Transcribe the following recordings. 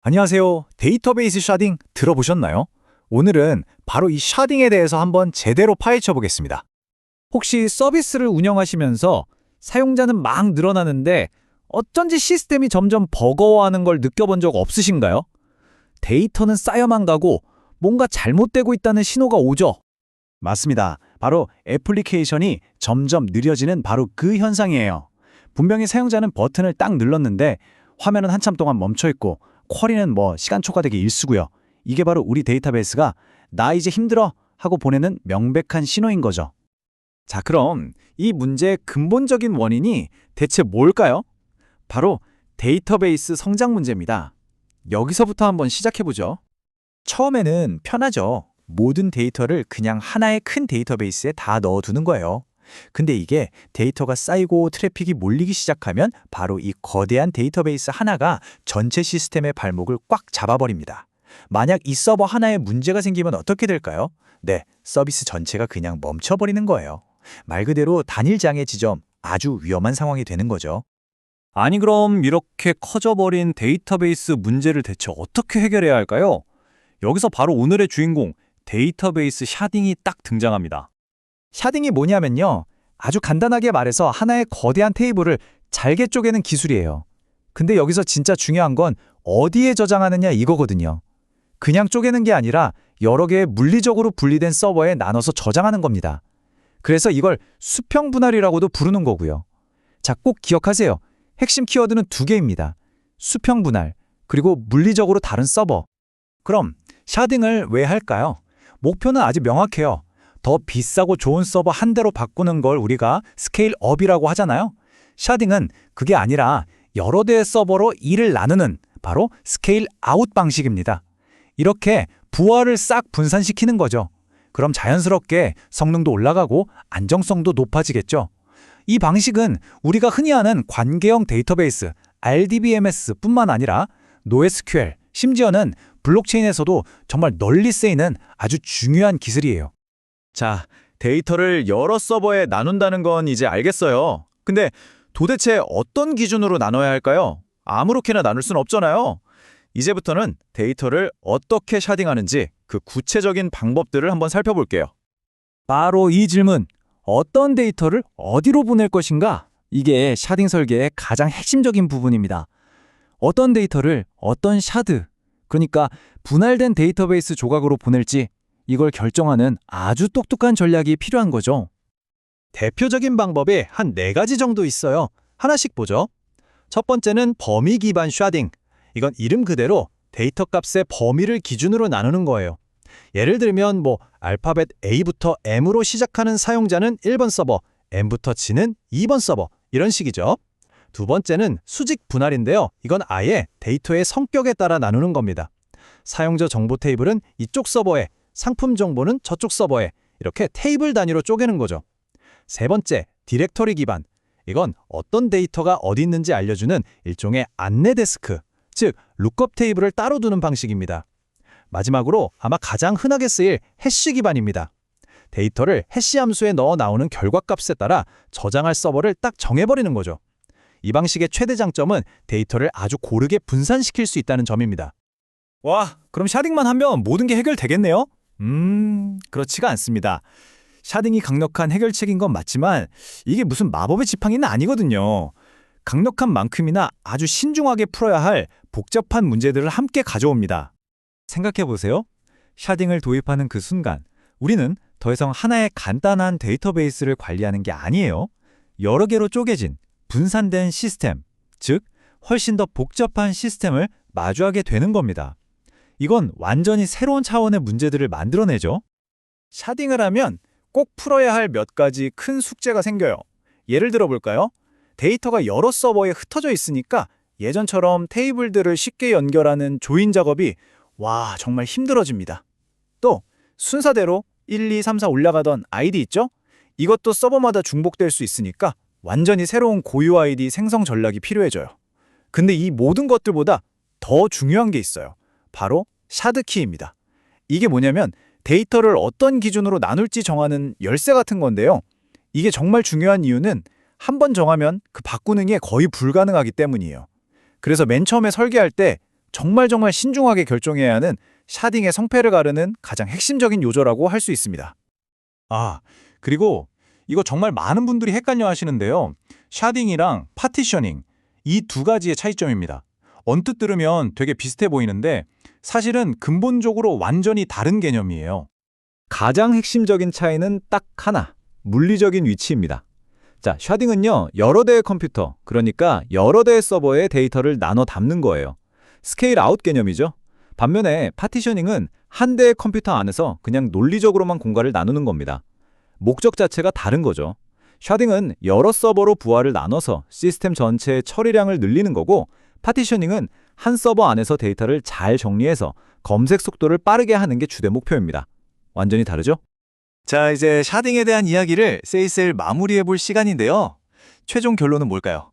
안녕하세요. 데이터베이스 샤딩 들어보셨나요? 오늘은 바로 이 샤딩에 대해서 한번 제대로 파헤쳐 보겠습니다. 혹시 서비스를 운영하시면서 사용자는 막 늘어나는데 어쩐지 시스템이 점점 버거워하는 걸 느껴본 적 없으신가요? 데이터는 쌓여만 가고 뭔가 잘못되고 있다는 신호가 오죠. 맞습니다. 바로 애플리케이션이 점점 느려지는 바로 그 현상이에요. 분명히 사용자는 버튼을 딱 눌렀는데 화면은 한참 동안 멈춰 있고 쿼리는 시간 초과되기 일쑤고요. 이게 바로 우리 데이터베이스가 나 이제 힘들어 하고 보내는 명백한 신호인 거죠. 자, 그럼 이 문제의 근본적인 원인이 대체 뭘까요? 바로 데이터베이스 성장 문제입니다. 여기서부터 한번 시작해보죠. 처음에는 편하죠. 모든 데이터를 그냥 하나의 큰 데이터베이스에 다 넣어두는 거예요. 근데 이게 데이터가 쌓이고 트래픽이 몰리기 시작하면 바로 이 거대한 데이터베이스 하나가 전체 시스템의 발목을 꽉 잡아버립니다. 만약 이 서버 하나에 문제가 생기면 어떻게 될까요? 네, 서비스 전체가 그냥 멈춰버리는 거예요. 말 그대로 단일 장애 지점, 아주 위험한 상황이 되는 거죠. 아니 그럼 이렇게 커져버린 데이터베이스 문제를 대체 어떻게 해결해야 할까요? 여기서 바로 오늘의 주인공, 데이터베이스 샤딩이 딱 등장합니다. 샤딩이 뭐냐면요. 아주 간단하게 말해서 하나의 거대한 테이블을 잘게 쪼개는 기술이에요. 근데 여기서 진짜 중요한 건 어디에 저장하느냐 이거거든요. 그냥 쪼개는 게 아니라 여러 개의 물리적으로 분리된 서버에 나눠서 저장하는 겁니다. 그래서 이걸 수평 분할이라고도 부르는 거고요. 자, 꼭 기억하세요. 핵심 키워드는 두 개입니다. 수평 분할, 그리고 물리적으로 다른 서버. 그럼 샤딩을 왜 할까요? 목표는 아주 명확해요. 더 비싸고 좋은 서버 한 대로 바꾸는 걸 우리가 스케일업이라고 하잖아요. 샤딩은 그게 아니라 여러 대의 서버로 일을 나누는 바로 스케일아웃 방식입니다. 이렇게 부하를 싹 분산시키는 거죠. 그럼 자연스럽게 성능도 올라가고 안정성도 높아지겠죠. 이 방식은 우리가 흔히 아는 관계형 데이터베이스, RDBMS뿐만 아니라 NoSQL, 심지어는 블록체인에서도 정말 널리 쓰이는 아주 중요한 기술이에요. 자, 데이터를 여러 서버에 나눈다는 건 이제 알겠어요. 근데 도대체 어떤 기준으로 나눠야 할까요? 아무렇게나 나눌 순 없잖아요. 이제부터는 데이터를 어떻게 샤딩하는지 그 구체적인 방법들을 한번 살펴볼게요. 바로 이 질문, 어떤 데이터를 어디로 보낼 것인가? 이게 샤딩 설계의 가장 핵심적인 부분입니다. 어떤 데이터를 어떤 샤드, 그러니까 분할된 데이터베이스 조각으로 보낼지 이걸 결정하는 아주 똑똑한 전략이 필요한 거죠. 대표적인 방법이 한 4가지 정도 있어요. 하나씩 보죠. 첫 번째는 범위 기반 샤딩. 이건 이름 그대로 데이터 값의 범위를 기준으로 나누는 거예요. 예를 들면 알파벳 A부터 M으로 시작하는 사용자는 1번 서버, M부터 G는 2번 서버, 이런 식이죠. 두 번째는 수직 분할인데요. 이건 아예 데이터의 성격에 따라 나누는 겁니다. 사용자 정보 테이블은 이쪽 서버에, 상품 정보는 저쪽 서버에, 이렇게 테이블 단위로 쪼개는 거죠. 세 번째, 디렉터리 기반. 이건 어떤 데이터가 어디 있는지 알려주는 일종의 안내 데스크, 즉 룩업 테이블을 따로 두는 방식입니다. 마지막으로 아마 가장 흔하게 쓰일 해시 기반입니다. 데이터를 해시 함수에 넣어 나오는 결과값에 따라 저장할 서버를 딱 정해버리는 거죠. 이 방식의 최대 장점은 데이터를 아주 고르게 분산시킬 수 있다는 점입니다. 와, 그럼 샤딩만 하면 모든 게 해결되겠네요? 그렇지가 않습니다. 샤딩이 강력한 해결책인 건 맞지만 이게 무슨 마법의 지팡이는 아니거든요. 강력한 만큼이나 아주 신중하게 풀어야 할 복잡한 문제들을 함께 가져옵니다. 생각해보세요. 샤딩을 도입하는 그 순간 우리는 더 이상 하나의 간단한 데이터베이스를 관리하는 게 아니에요. 여러 개로 쪼개진 분산된 시스템, 즉 훨씬 더 복잡한 시스템을 마주하게 되는 겁니다. 이건 완전히 새로운 차원의 문제들을 만들어내죠. 샤딩을 하면 꼭 풀어야 할 몇 가지 큰 숙제가 생겨요. 예를 들어 볼까요? 데이터가 여러 서버에 흩어져 있으니까 예전처럼 테이블들을 쉽게 연결하는 조인 작업이 정말 힘들어집니다. 또 순서대로 1, 2, 3, 4 올라가던 아이디 있죠? 이것도 서버마다 중복될 수 있으니까 완전히 새로운 고유 아이디 생성 전략이 필요해져요. 근데 이 모든 것들보다 더 중요한 게 있어요. 바로 샤드키입니다. 이게 뭐냐면 데이터를 어떤 기준으로 나눌지 정하는 열쇠 같은 건데요. 이게 정말 중요한 이유는 한 번 정하면 그 바꾸는 게 거의 불가능하기 때문이에요. 그래서 맨 처음에 설계할 때 정말 신중하게 결정해야 하는 샤딩의 성패를 가르는 가장 핵심적인 요소라고 할 수 있습니다. 아, 그리고 이거 정말 많은 분들이 헷갈려 하시는데요. 샤딩이랑 파티셔닝, 이 두 가지의 차이점입니다. 언뜻 들으면 되게 비슷해 보이는데 사실은 근본적으로 완전히 다른 개념이에요. 가장 핵심적인 차이는 딱 하나, 물리적인 위치입니다. 자, 샤딩은요, 여러 대의 컴퓨터, 그러니까 여러 대의 서버에 데이터를 나눠 담는 거예요. 스케일 아웃 개념이죠. 반면에 파티셔닝은 한 대의 컴퓨터 안에서 그냥 논리적으로만 공간을 나누는 겁니다. 목적 자체가 다른 거죠. 샤딩은 여러 서버로 부하를 나눠서 시스템 전체의 처리량을 늘리는 거고, 파티셔닝은 한 서버 안에서 데이터를 잘 정리해서 검색 속도를 빠르게 하는 게 주된 목표입니다. 완전히 다르죠? 자, 이제 샤딩에 대한 이야기를 슬슬 마무리해 볼 시간인데요. 최종 결론은 뭘까요?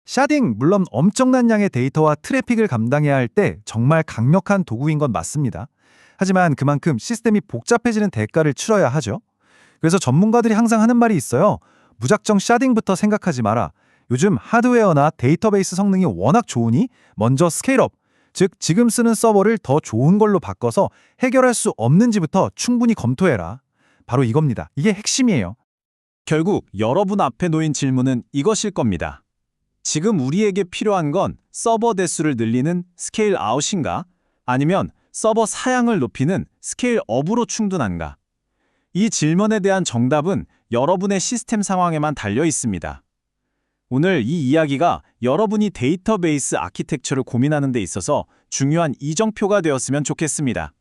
샤딩, 물론 엄청난 양의 데이터와 트래픽을 감당해야 할 때 정말 강력한 도구인 건 맞습니다. 하지만 그만큼 시스템이 복잡해지는 대가를 치러야 하죠. 그래서 전문가들이 항상 하는 말이 있어요. 무작정 샤딩부터 생각하지 마라. 요즘 하드웨어나 데이터베이스 성능이 워낙 좋으니 먼저 스케일업, 즉 지금 쓰는 서버를 더 좋은 걸로 바꿔서 해결할 수 없는지부터 충분히 검토해라. 바로 이겁니다. 이게 핵심이에요. 결국 여러분 앞에 놓인 질문은 이것일 겁니다. 지금 우리에게 필요한 건 서버 대수를 늘리는 스케일 아웃인가? 아니면 서버 사양을 높이는 스케일 업으로 충분한가? 이 질문에 대한 정답은 여러분의 시스템 상황에만 달려 있습니다. 오늘 이 이야기가 여러분이 데이터베이스 아키텍처를 고민하는 데 있어서 중요한 이정표가 되었으면 좋겠습니다.